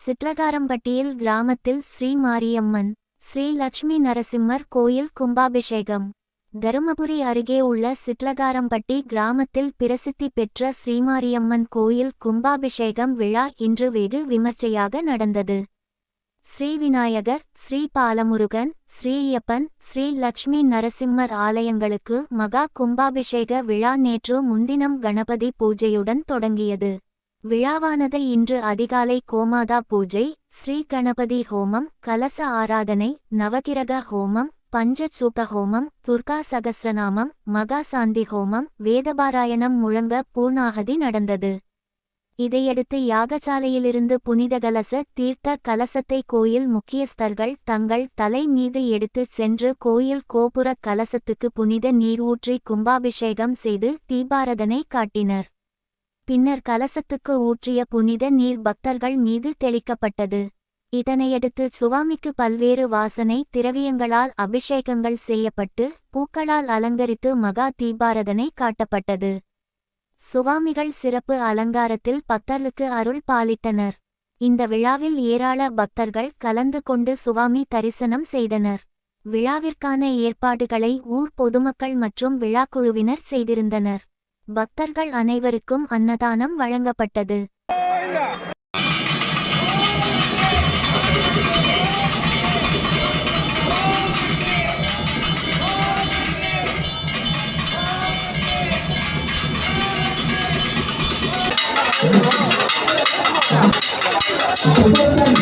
சிட்லகாரம்பட்டியில் கிராமத்தில் ஸ்ரீ மாரியம்மன், ஸ்ரீ லட்சுமி நரசிம்மர் கோயில் கும்பாபிஷேகம். தருமபுரி அருகே உள்ள சிட்லகாரம்பட்டி கிராமத்தில் பிரசித்தி பெற்ற ஸ்ரீமாரியம்மன் கோயில் கும்பாபிஷேகம் விழா இன்று வெகு விமர்சையாக நடந்தது. ஸ்ரீ விநாயகர், ஸ்ரீ பாலமுருகன், ஸ்ரீயப்பன், ஸ்ரீ லட்சுமி நரசிம்மர் ஆலயங்களுக்கு மகா கும்பாபிஷேக விழா நேற்று முன்தினம் கணபதி பூஜையுடன் தொடங்கியது. விழாவானது இன்று அதிகாலை கோமாதா பூஜை, ஸ்ரீ கணபதி ஹோமம், கலச ஆராதனை, நவகிரக ஹோமம், பஞ்சசூக ஹோமம், துர்கா சகஸ்ரநாமம், மகா சாந்தி ஹோமம், வேதபாராயணம் முழங்க பூர்ணாகதி நடந்தது. இதையடுத்து யாகசாலையிலிருந்து புனித கலச தீர்த்த கலசத்தை கோயில் முக்கியஸ்தர்கள் தங்கள் தலை மீது எடுத்து சென்று கோயில் கோபுர கலசத்துக்கு புனித நீர் ஊற்றி கும்பாபிஷேகம் செய்து தீபாரதனை காட்டினர். பின்னர் கலசத்துக்கு ஊற்றிய புனித நீர் பக்தர்கள் மீது தெளிக்கப்பட்டது. இதனையடுத்து சுவாமிக்கு பல்வேறு வாசனை திரவியங்களால் அபிஷேகங்கள் செய்யப்பட்டு பூக்களால் அலங்கரித்து மகா தீபாரதனை காட்டப்பட்டது. சுவாமிகள் சிறப்பு அலங்காரத்தில் பக்தர்களுக்கு அருள் பாலித்தனர். இந்த விழாவில் ஏராள பக்தர்கள் கலந்து கொண்டு சுவாமி தரிசனம் செய்தனர். விழாவிற்கான ஏற்பாடுகளை ஊர் பொதுமக்கள் மற்றும் விழாக்குழுவினர் செய்திருந்தனர். பக்தர்கள் அனைவருக்கும் அன்னதானம் வழங்கப்பட்டது. சுதர்சன்